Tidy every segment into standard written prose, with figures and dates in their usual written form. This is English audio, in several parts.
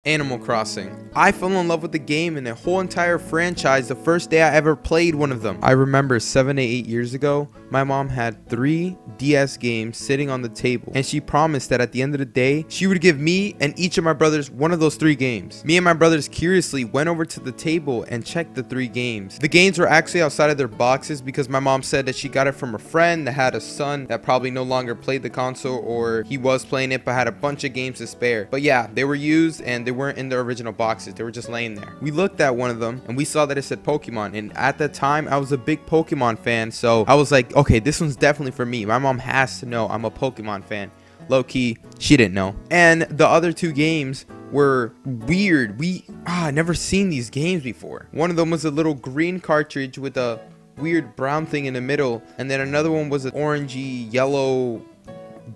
Animal Crossing. I fell in love with the game and the whole entire franchise the first day I ever played one of them. I remember 7 to 8 years ago, my mom had 3 DS games sitting on the table, and she promised that at the end of the day, she would give me and each of my brothers one of those 3 games. Me and my brothers curiously went over to the table and checked the 3 games. The games were actually outside of their boxes because my mom said that she got it from a friend that had a son that probably no longer played the console, or he was playing it but had a bunch of games to spare. But yeah, they were used and they weren't in the original boxes. They were just laying there. We looked at one of them and we saw that it said Pokemon, and at that time I was a big Pokemon fan, so I was like, okay, this one's definitely for me. My mom has to know I'm a Pokemon fan. Low key, she didn't know. And the other 2 games were weird. Never seen these games before. One of them was a little green cartridge with a weird brown thing in the middle, and then another one was an orangey yellow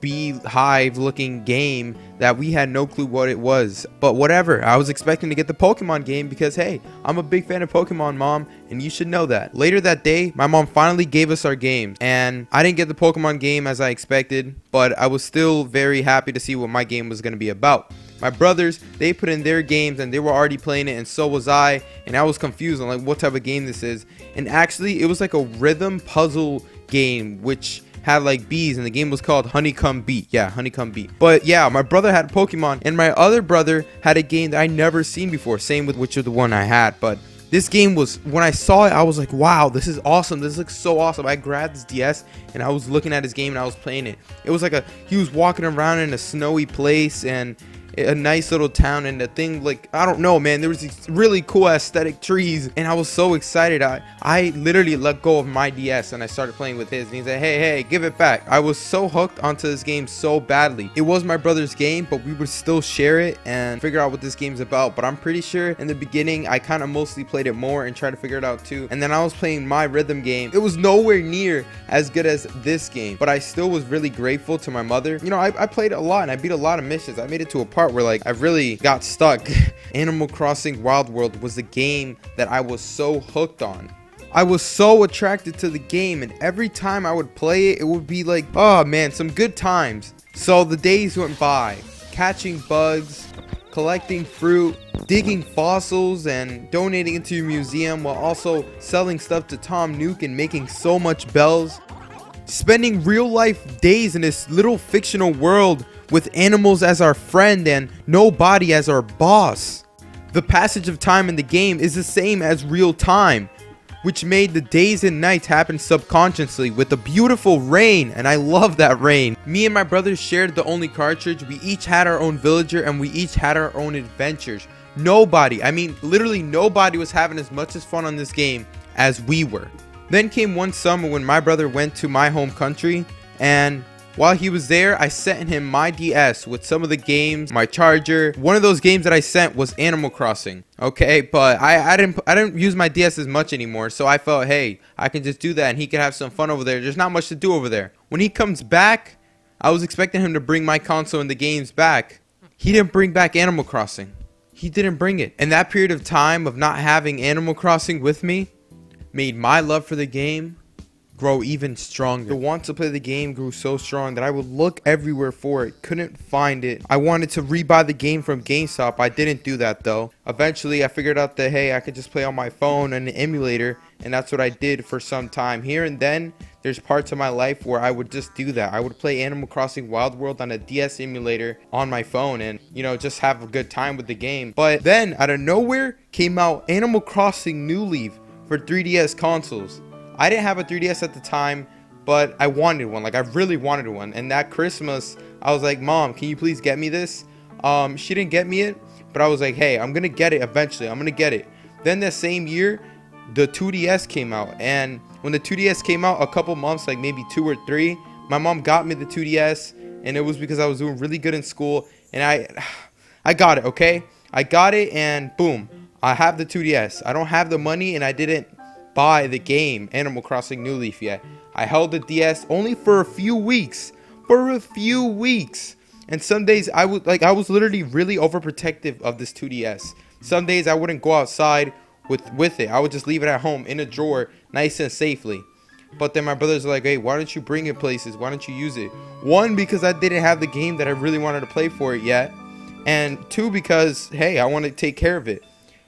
beehive looking game that we had no clue what it was. But whatever, I was expecting to get the Pokemon game because hey, I'm a big fan of Pokemon, mom, and you should know that. Later that day, my mom finally gave us our games, and I didn't get the Pokemon game as I expected, but I was still very happy to see what my game was going to be about. My brothers, they put in their games and they were already playing it, and so was I, and I was confused on like what type of game this is. And actually it was like a rhythm puzzle game which had like bees, and the game was called Honeycomb Beat. Yeah, Honeycomb Beat. But yeah, my brother had Pokemon, and my other brother had a game that I never seen before, same with which of the one I had. But this game was, when I saw it, I was like, wow, this is awesome. This looks so awesome. I grabbed this DS and I was looking at his game and I was playing it. It was like he was walking around in a snowy place and a nice little town, and the thing, like, I don't know, man, there was these really cool aesthetic trees, and I was so excited. I literally let go of my DS and I started playing with his, and he said, hey, give it back. I was so hooked onto this game so badly. It was my brother's game, but we would still share it and figure out what this game's about. But I'm pretty sure in the beginning I kind of mostly played it more and tried to figure it out too, and then I was playing my rhythm game. It was nowhere near as good as this game, but I still was really grateful to my mother. You know, I played a lot and I beat a lot of missions. I made it to a part where like I really got stuck. Animal Crossing Wild World was the game that I was so hooked on. I was so attracted to the game, and every time I would play it, it would be like, oh man, some good times. So the days went by, catching bugs, collecting fruit, digging fossils, and donating it to your museum, while also selling stuff to Tom Nook and making so much bells. Spending real life days in this little fictional world with animals as our friend and nobody as our boss. The passage of time in the game is the same as real time, which made the days and nights happen subconsciously with the beautiful rain, and I love that rain. Me and my brothers shared the only cartridge. We each had our own villager and we each had our own adventures. Nobody, I mean literally nobody, was having as much as fun on this game as we were. Then came one summer when my brother went to my home country, and while he was there, I sent him my DS with some of the games, my charger. One of those games that I sent was Animal Crossing. Okay, but I didn't use my DS as much anymore, so I felt, hey, I can just do that and he can have some fun over there. There's not much to do over there. When he comes back, I was expecting him to bring my console and the games back. He didn't bring back Animal Crossing. He didn't bring it. And that period of time of not having Animal Crossing with me made my love for the game grow even stronger. The want to play the game grew so strong that I would look everywhere for it, couldn't find it. I wanted to rebuy the game from GameStop. I didn't do that though. Eventually I figured out that hey, I could just play on my phone and an emulator, and that's what I did for some time. Here and then there's parts of my life where I would just do that. I would play Animal Crossing Wild World on a DS emulator on my phone and, you know, just have a good time with the game. But then out of nowhere came out Animal Crossing New Leaf for 3DS consoles. I didn't have a 3DS at the time, but I wanted one. Like, I really wanted one. And that Christmas, I was like, Mom, can you please get me this? She didn't get me it, but I was like, hey, I'm gonna get it eventually. I'm gonna get it. Then that same year, the 2DS came out. And when the 2DS came out, a couple months, like maybe 2 or 3, my mom got me the 2DS, and it was because I was doing really good in school, and I got it, okay? I got it, and boom, I have the 2DS. I don't have the money, and I didn't buy the game Animal Crossing New Leaf yet. I held the DS only for a few weeks. And some days I was literally really overprotective of this 2DS. Some days I wouldn't go outside with it. I would just leave it at home in a drawer, nice and safely. But then my brothers are like, hey, why don't you bring it places? Why don't you use it? One, because I didn't have the game that I really wanted to play for it yet. and 2 because hey, I want to take care of it.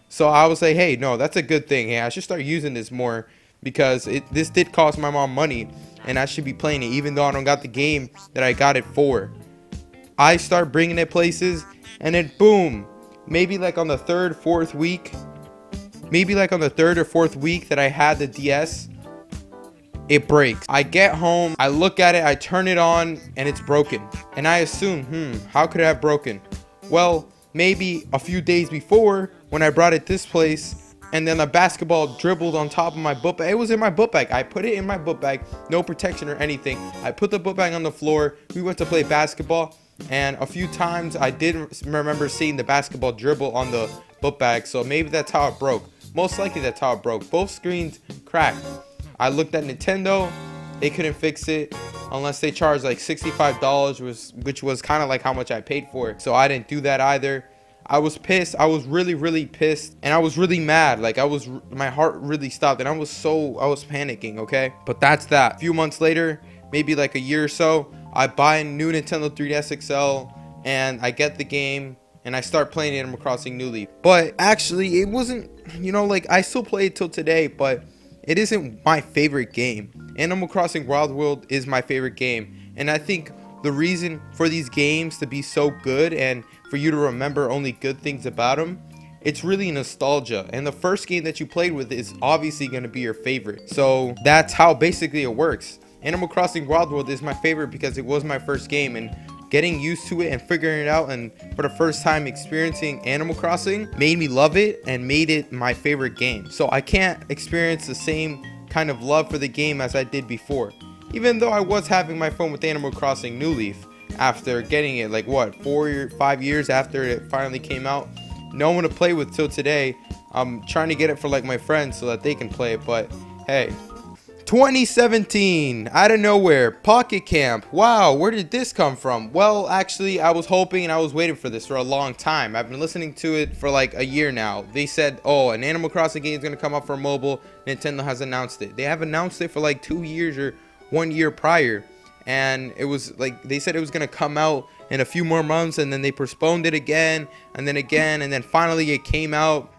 So I was like, hey, no, that's a good thing. Hey, I should start using this more because this did cost my mom money, and I should be playing it even though I don't got the game that I got it for. I start bringing it places, and then boom, maybe like on the third, fourth week, that I had the DS, it breaks. I get home, I look at it, I turn it on, and it's broken. And I assume, how could it have broken? Well, maybe a few days before when I brought it this place, and then a basketball dribbled on top of my book bag. It was in my book bag. I put it in my book bag, no protection or anything. I put the book bag on the floor. We went to play basketball, and a few times I did remember seeing the basketball dribble on the book bag. So maybe that's how it broke. Most likely that's how it broke. Both screens cracked. I looked at Nintendo. They couldn't fix it unless they charged like $65, which was kind of like how much I paid for it. So I didn't do that either. I was pissed. I was really pissed, and I was really mad. Like my heart really stopped, and I was panicking, okay? But that's that. A few months later, maybe like a year or so, I buy a new Nintendo 3DS XL, and I get the game, and I start playing Animal Crossing New Leaf. But actually, it wasn't, like I still play it till today, but it isn't my favorite game. Animal Crossing Wild World is my favorite game, and I think the reason for these games to be so good and for you to remember only good things about them, it's really nostalgia. And the first game that you played with is obviously going to be your favorite. So that's how basically it works. Animal Crossing Wild World is my favorite because it was my first game, and getting used to it and figuring it out, and for the first time experiencing Animal Crossing made me love it and made it my favorite game. So I can't experience the same kind of love for the game as I did before. Even though I was having my fun with Animal Crossing New Leaf after getting it like what, 4 or 5 years after it finally came out. No one to play with till today. I'm trying to get it for like my friends so that they can play it, but hey. 2017, out of nowhere, Pocket Camp. Wow, where did this come from? Well, actually, I was hoping and I was waiting for this for a long time. I've been listening to it for like a year now. They said, oh, an Animal Crossing game is going to come up for mobile. Nintendo has announced it. They have announced it for like 2 years or 1 year prior. And it was like, they said it was going to come out in a few more months, and then they postponed it again, and then finally it came out.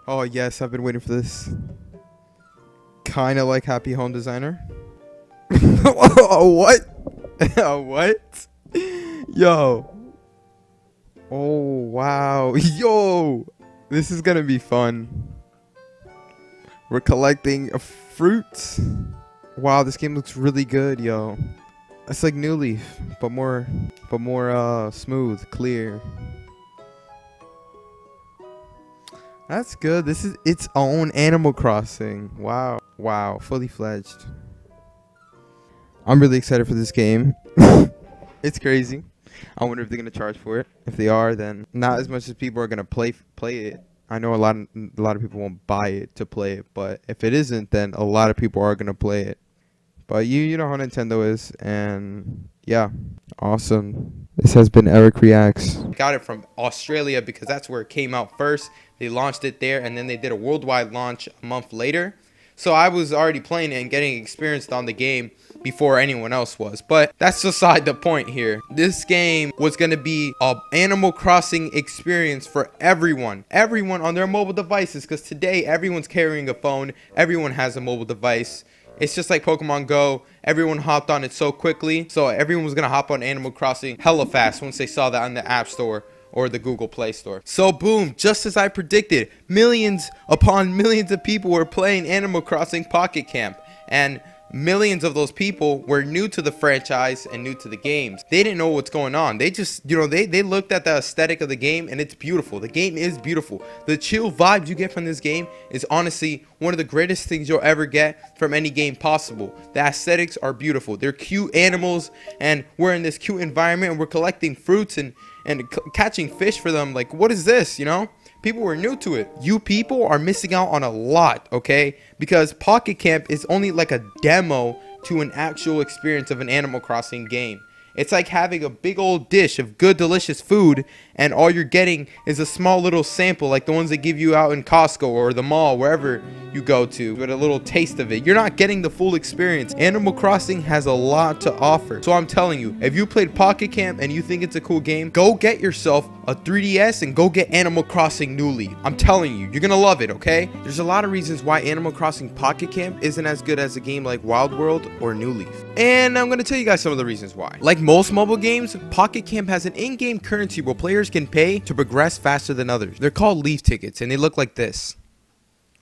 Oh, yes, I've been waiting for this. Kind of like Happy Home Designer. What? What? Yo. Oh, wow. Yo. This is going to be fun. We're collecting fruits. Wow, this game looks really good, yo. It's like New Leaf, but more smooth, clear. That's good. This is its own Animal Crossing. Wow. Wow, fully fledged. I'm really excited for this game. It's crazy. I wonder if they're gonna charge for it. If they are, then not as much as people are gonna play it. I know a lot of people won't buy it to play it, but if it isn't, then a lot of people are gonna play it. But you know how Nintendo is, and yeah, awesome. This has been Eric Reacts. Got it from Australia because that's where it came out first. They launched it there, and then they did a worldwide launch a month later. So I was already playing it and getting experienced on the game before anyone else was. But that's beside the point here. This game was going to be an Animal Crossing experience for everyone. Everyone on their mobile devices, because today everyone's carrying a phone. Everyone has a mobile device. It's just like Pokemon Go. Everyone hopped on it so quickly. So everyone was going to hop on Animal Crossing hella fast once they saw that on the App Store or the Google Play Store. So boom, just as I predicted, millions upon millions of people were playing Animal Crossing Pocket Camp. And millions of those people were new to the franchise and new to the games. They didn't know what's going on. They just, they looked at the aesthetic of the game, and it's beautiful. The game is beautiful. The chill vibes you get from this game is honestly one of the greatest things you'll ever get from any game possible. The aesthetics are beautiful. They're cute animals, and we're in this cute environment, and we're collecting fruits and catching fish for them. Like, what is this, People were new to it. You people are missing out on a lot, okay? Because Pocket Camp is only like a demo to an actual experience of an Animal Crossing game. It's like having a big old dish of good delicious food and all you're getting is a small little sample like the ones they give you out in Costco or the mall, wherever you go to, with a little taste of it. You're not getting the full experience. Animal Crossing has a lot to offer. So I'm telling you, if you played Pocket Camp and you think it's a cool game, go get yourself a 3DS and go get Animal Crossing New Leaf. I'm telling you, you're gonna love it, okay? There's a lot of reasons why Animal Crossing Pocket Camp isn't as good as a game like Wild World or New Leaf. And I'm gonna tell you guys some of the reasons why. Like most mobile games, Pocket Camp has an in-game currency where players can pay to progress faster than others. They're called leaf tickets and they look like this.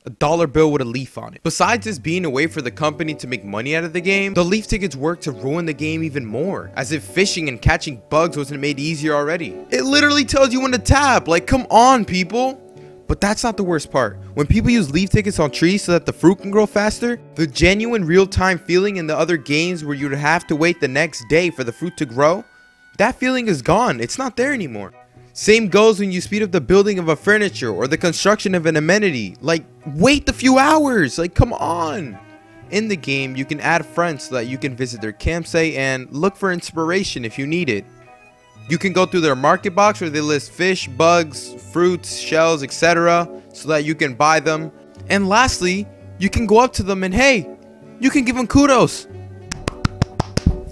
A dollar bill with a leaf on it. Besides this being a way for the company to make money out of the game, the leaf tickets work to ruin the game even more, as if fishing and catching bugs wasn't made easier already. It literally tells you when to tap. Like, come on, people. But that's not the worst part. When people use leaf tickets on trees so that the fruit can grow faster, the genuine real-time feeling in the other games where you'd have to wait the next day for the fruit to grow, that feeling is gone. It's not there anymore. Same goes when you speed up the building of a furniture or the construction of an amenity. Like, wait the few hours. Like, come on. In the game, you can add friends so that you can visit their campsite and look for inspiration if you need it. You can go through their market box where they list fish, bugs, fruits, shells, etc. so that you can buy them. And lastly, you can go up to them and hey, you can give them kudos.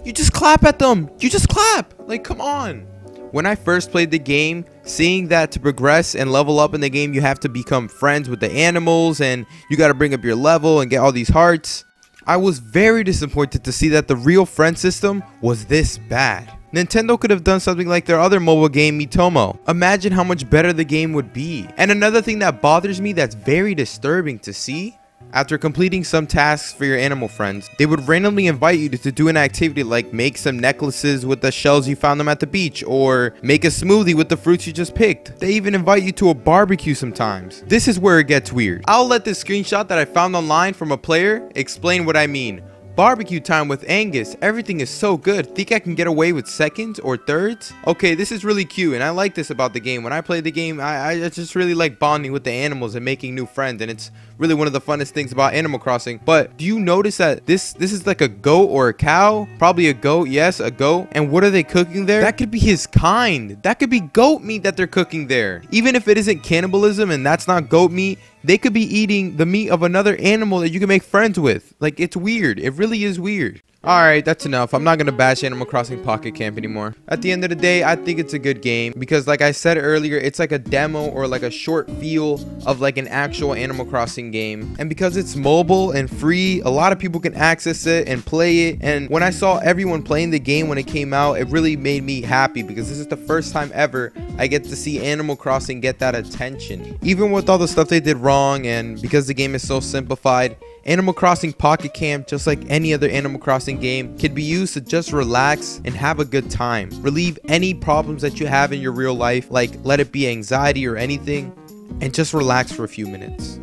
You just clap at them. You just clap. Like, come on. When I first played the game, seeing that to progress and level up in the game, you have to become friends with the animals and you got to bring up your level and get all these hearts. I was very disappointed to see that the real friend system was this bad. Nintendo could have done something like their other mobile game, Miitomo. Imagine how much better the game would be. And another thing that bothers me that's very disturbing to see, after completing some tasks for your animal friends, they would randomly invite you to do an activity like make some necklaces with the shells you found them at the beach, or make a smoothie with the fruits you just picked. They even invite you to a barbecue sometimes. This is where it gets weird. I'll let this screenshot that I found online from a player explain what I mean. Barbecue time with Angus. Everything is so good. Think I can get away with seconds or thirds? Okay, this is really cute and I like this about the game. When I play the game, I just really like bonding with the animals and making new friends, and it's really one of the funnest things about Animal Crossing. But do you notice that this is like a goat or a cow? Probably a goat. Yes, a goat. And what are they cooking there? That could be his kind. That could be goat meat that they're cooking there. Even if it isn't cannibalism and that's not goat meat, they could be eating the meat of another animal that you can make friends with. Like, it's weird. It really is weird. Alright, that's enough. I'm not going to bash Animal Crossing Pocket Camp anymore. At the end of the day, I think it's a good game because, like I said earlier, it's like a demo or like a short feel of like an actual Animal Crossing game. And because it's mobile and free, a lot of people can access it and play it. And when I saw everyone playing the game when it came out, it really made me happy because this is the first time ever I get to see Animal Crossing get that attention. Even with all the stuff they did wrong, and because the game is so simplified, Animal Crossing Pocket Camp, just like any other Animal Crossing game, can be used to just relax and have a good time. Relieve any problems that you have in your real life, like let it be anxiety or anything, and just relax for a few minutes,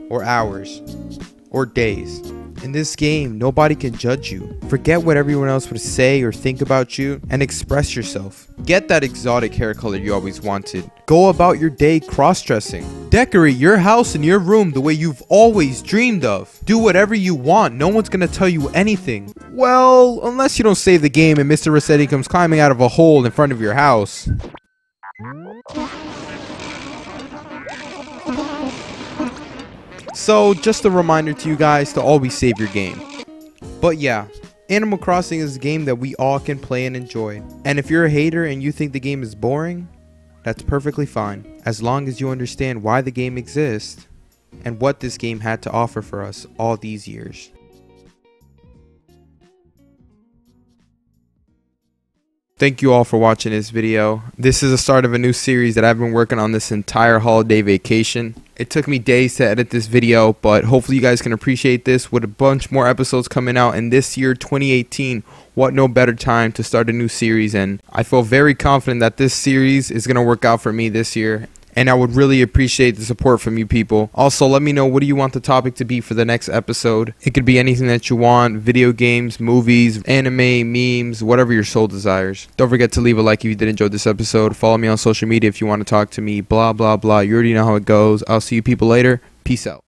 or hours, or days. In this game, nobody can judge you. Forget what everyone else would say or think about you and express yourself. Get that exotic hair color you always wanted. Go about your day cross-dressing. Decorate your house and your room the way you've always dreamed of. Do whatever you want. No one's gonna tell you anything. Well, unless you don't save the game and Mr. Rossetti comes climbing out of a hole in front of your house. So, just a reminder to you guys to always save your game. But yeah, Animal Crossing is a game that we all can play and enjoy. And if you're a hater and you think the game is boring, that's perfectly fine, as long as you understand why the game exists and what this game had to offer for us all these years. Thank you all for watching this video. This is the start of a new series that I've been working on this entire holiday vacation. It took me days to edit this video, but hopefully you guys can appreciate this with a bunch more episodes coming out in this year, 2018. What no better time to start a new series, and I feel very confident that this series is going to work out for me this year. And I would really appreciate the support from you people. Also, let me know, what do you want the topic to be for the next episode? It could be anything that you want. Video games, movies, anime, memes, whatever your soul desires. Don't forget to leave a like if you did enjoy this episode. Follow me on social media if you want to talk to me. Blah, blah, blah. You already know how it goes. I'll see you people later. Peace out.